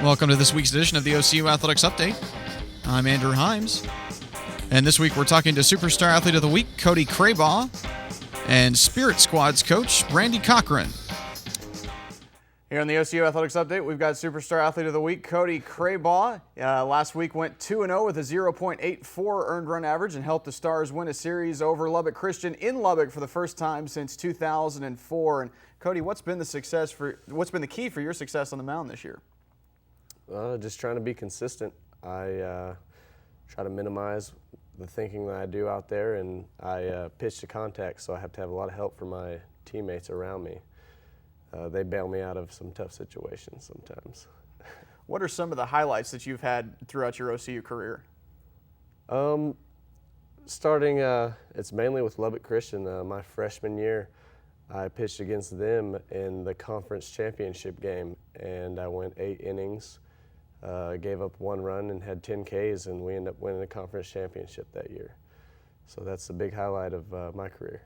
Welcome to this week's edition of the OCU Athletics Update. I'm Andrew Himes, and this week we're talking to Superstar Athlete of the Week, Cody Crabaugh, and Spirit Squad's coach, Brandy Corcoran. Here on the OCU Athletics Update, we've got Superstar Athlete of the Week, Cody Crabaugh. Last week went 2-0 with a 0.84 earned run average and helped the Stars win a series over Lubbock Christian in Lubbock for the first time since 2004. And Cody, what's been the key for your success on the mound this year? Just trying to be consistent. I try to minimize the thinking that I do out there, and I pitch to contact, so I have to have a lot of help from my teammates around me. They bail me out of some tough situations sometimes. What are some of the highlights that you've had throughout your OCU career? It's mainly with Lubbock Christian. My freshman year, I pitched against them in the conference championship game, and I went 8 innings. Gave up 1 run and had 10 Ks, and we ended up winning the conference championship that year. So that's the big highlight of my career.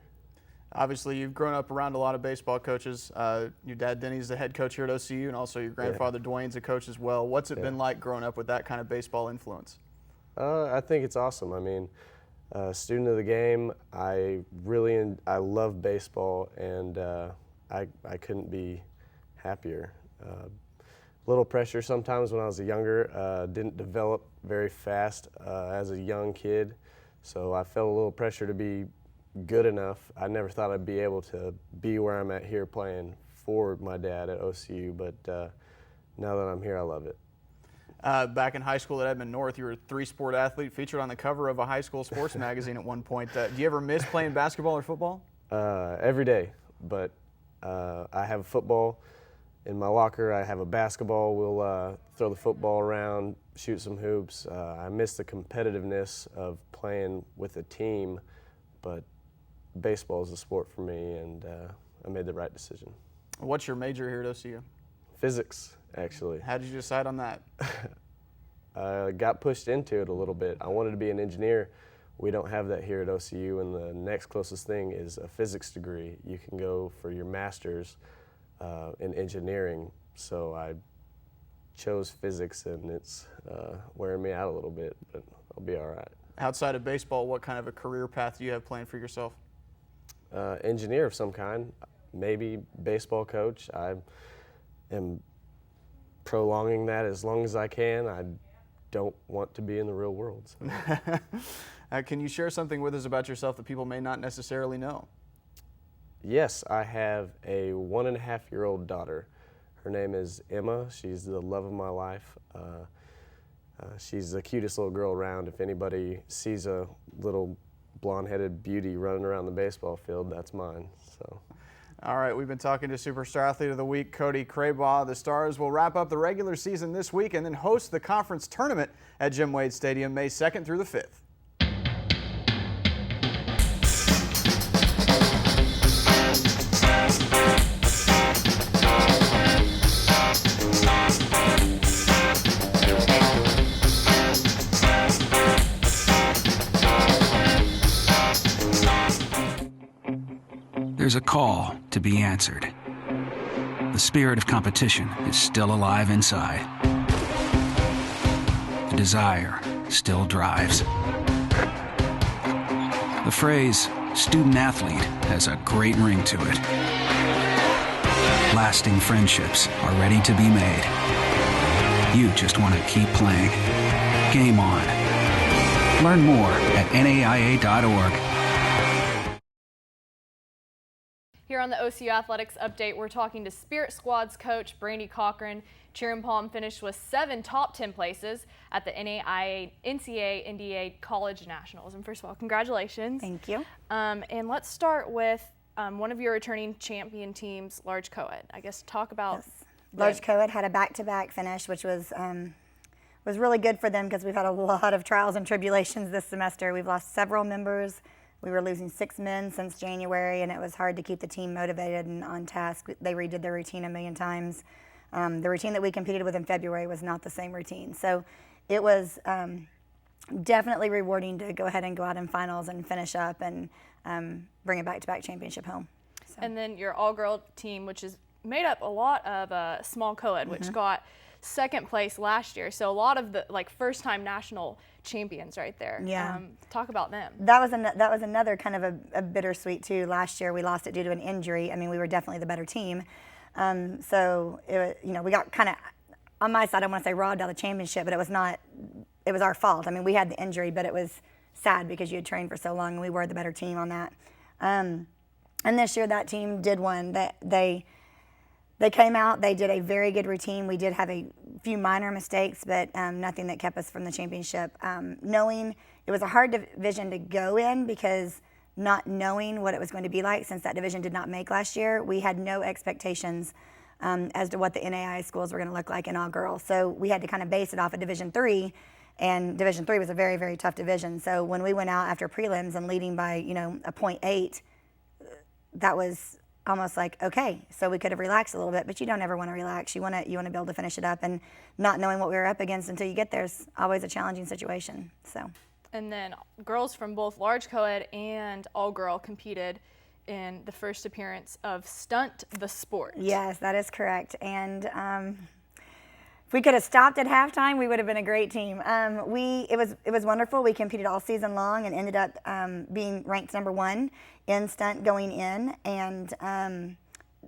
Obviously, you've grown up around a lot of baseball coaches. Your dad, Denny's the head coach here at OCU, and also your grandfather, Dwayne's a coach as well. What's it been like growing up with that kind of baseball influence? I think it's awesome. I mean, student of the game, I love baseball, and I couldn't be happier. Little pressure sometimes when I was younger. Didn't develop very fast as a young kid, so I felt a little pressure to be good enough. I never thought I'd be able to be where I'm at here playing for my dad at OCU, but now that I'm here, I love it. Back in high school at Edmond North, you were a 3-sport athlete featured on the cover of a high school sports magazine at one point. Do you ever miss playing basketball or football? Every day, but I have football in my locker. I have a basketball. We'll throw the football around, shoot some hoops. I miss the competitiveness of playing with a team, but baseball is a sport for me, and I made the right decision. What's your major here at OCU? Physics, actually. How did you decide on that? I got pushed into it a little bit. I wanted to be an engineer. We don't have that here at OCU, and the next closest thing is a physics degree. You can go for your master's in engineering, so I chose physics, and it's wearing me out a little bit, but I'll be all right. Outside of baseball, what kind of a career path do you have planned for yourself? Engineer of some kind, maybe baseball coach. I am prolonging that as long as I can. I don't want to be in the real world. So. Can you share something with us about yourself that people may not necessarily know? Yes, I have a 1.5-year-old daughter. Her name is Emma. She's the love of my life. She's the cutest little girl around. If anybody sees a little blonde-headed beauty running around the baseball field, that's mine. So. All right, we've been talking to Superstar Athlete of the Week, Cody Crabaugh. The Stars will wrap up the regular season this week and then host the conference tournament at Jim Wade Stadium May 2nd through the 5th. There's a call to be answered. The spirit of competition is still alive inside. The desire still drives. The phrase student athlete has a great ring to it. Lasting friendships are ready to be made. You just want to keep playing. Game on. Learn more at NAIA.org. Here on the OCU Athletics Update, we're talking to Spirit Squad's coach, Brandy Corcoran. Cheer and Palm finished with 7 top 10 places at the NAIA NCAA College Nationals. And first of all, congratulations. Thank you. And let's start with one of your returning champion teams, Large Coed. I guess talk about. Yes. Large Coed had a back-to-back finish, which was really good for them because we've had a lot of trials and tribulations this semester. We've lost several members. We were losing 6 men since January, and it was hard to keep the team motivated and on task. They redid their routine a million times. The routine that we competed with in February was not the same routine. So it was definitely rewarding to go ahead and go out in finals and finish up and bring a back-to-back championship home. So. And then your all-girl team, which is made up a lot of small co-ed, which got second place last year. So a lot of the first-time national champions right there. Yeah. Talk about them. That was another kind of a bittersweet too. Last year we lost it due to an injury. I mean, we were definitely the better team. So we got kind of, on my side, I don't want to say robbed out of the championship, but it was not. It was our fault. I mean, we had the injury, but it was sad because you had trained for so long and we were the better team on that. And this year that team did one. They came out, they did a very good routine. We did have a few minor mistakes, but nothing that kept us from the championship. Knowing it was a hard division to go in because not knowing what it was going to be like, since that division did not make last year, we had no expectations as to what the NAIA schools were going to look like in all girls. So we had to kind of base it off of Division III, and Division III was a very, very tough division. So when we went out after prelims and leading by, a .8, that was almost like, okay, so we could have relaxed a little bit, but you don't ever want to relax. You want to be able to finish it up, and not knowing what we were up against until you get there is always a challenging situation. So. And then girls from both large co-ed and all-girl competed in the first appearance of Stunt the Sport. Yes, that is correct. And if we could have stopped at halftime, we would have been a great team. It was wonderful. We competed all season long and ended up being ranked #1 in stunt going in. And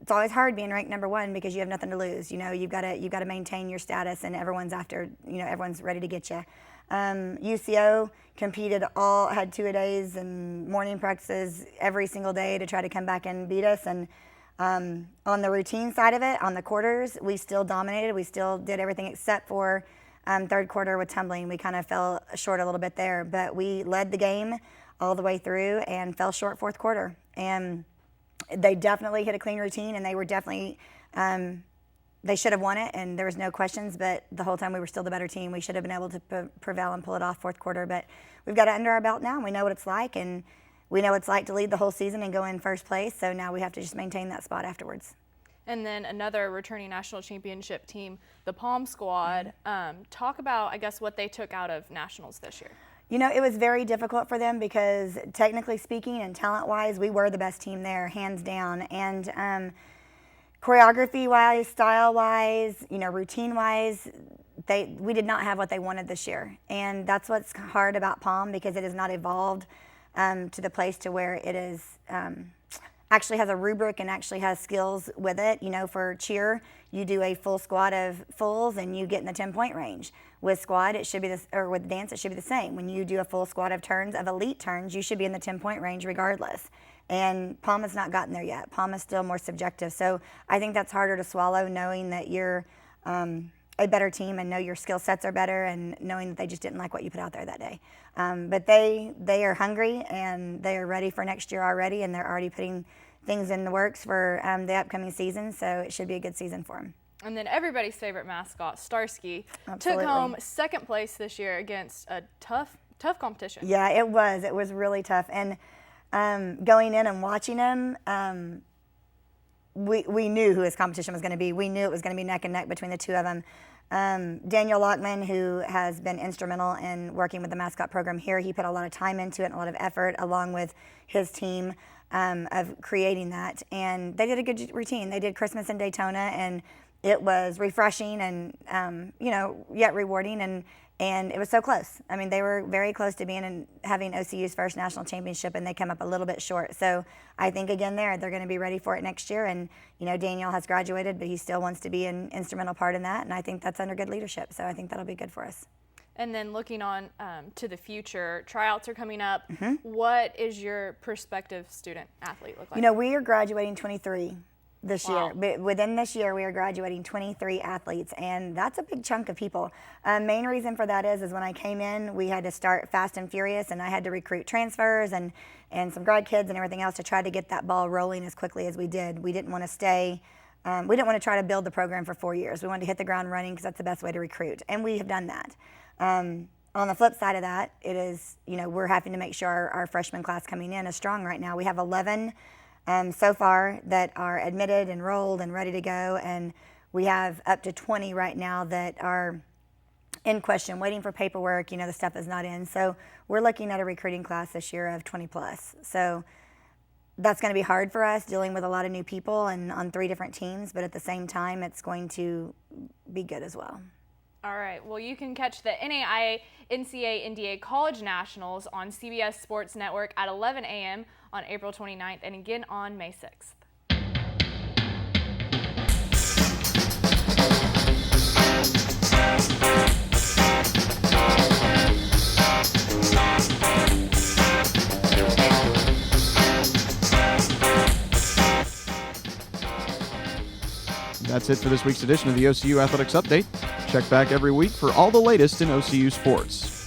it's always hard being ranked #1 because you have nothing to lose. You've got to maintain your status, and everyone's after. Everyone's ready to get you. UCO competed had 2-a-days and morning practices every single day to try to come back and beat us. And on the routine side of it, on the quarters, we still dominated. We still did everything except for third quarter with tumbling. We kind of fell short a little bit there, but we led the game all the way through and fell short fourth quarter. And they definitely hit a clean routine, and they were definitely they should have won it, and there was no questions, but the whole time we were still the better team. We should have been able to prevail and pull it off fourth quarter, but we've got it under our belt now, and we know what it's like, and we know what it's like to lead the whole season and go in first place, so now we have to just maintain that spot afterwards. And then another returning national championship team, the Palm Squad. Talk about, I guess, what they took out of nationals this year. It was very difficult for them because technically speaking and talent-wise, we were the best team there, hands down. And choreography-wise, style-wise, routine-wise, we did not have what they wanted this year. And that's what's hard about Palm, because it has not evolved to the place to where it is actually has a rubric and actually has skills with it. For cheer, you do a full squat of fulls and you get in the 10-point range. With squad, it should be or with dance, it should be the same. When you do a full squat of turns, of elite turns, you should be in the 10-point range regardless. And Palm has not gotten there yet. Palm is still more subjective. So I think that's harder to swallow, knowing that you're a better team and know your skill sets are better, and knowing that they just didn't like what you put out there that day. But they are hungry, and they are ready for next year already, and they're already putting things in the works for the upcoming season, so it should be a good season for them. And then everybody's favorite mascot, Starsky, Absolutely. took home second place this year against a tough competition. Yeah, it was really tough. And going in and watching him, we knew who his competition was going to be. We knew it was going to be neck and neck between the two of them. Daniel Lockman, who has been instrumental in working with the mascot program here, he put a lot of time into it and a lot of effort, along with his team, of creating that. And they did a good routine. They did Christmas in Daytona, and it was refreshing and yet rewarding, and it was so close. I mean, they were very close to having OCU's first national championship, and they come up a little bit short. So I think again they're going to be ready for it next year. And Daniel has graduated, but he still wants to be an instrumental part in that, and I think that's under good leadership. So I think that'll be good for us. And then looking on to the future, tryouts are coming up. Mm-hmm. What is your prospective student athlete look like? We are graduating 23 this Wow. year. But within this year, we are graduating 23 athletes, and that's a big chunk of people. Main reason for that is when I came in, we had to start fast and furious, and I had to recruit transfers and some grad kids and everything else to try to get that ball rolling as quickly as we did. We didn't want to stay. We didn't want to try to build the program for 4 years. We wanted to hit the ground running because that's the best way to recruit, and we have done that. On the flip side of that, it is, we're having to make sure our freshman class coming in is strong right now. We have 11 so far that are admitted, enrolled, and ready to go, and we have up to 20 right now that are in question, waiting for paperwork. The stuff is not in. So we're looking at a recruiting class this year of 20 plus. So that's going to be hard for us, dealing with a lot of new people and on 3 different teams, but at the same time, it's going to be good as well. All right. Well, you can catch the NAIA NCAA NDA College Nationals on CBS Sports Network at 11 a.m. on April 29th and again on May 6th. That's it for this week's edition of the OCU Athletics Update. Check back every week for all the latest in OCU sports.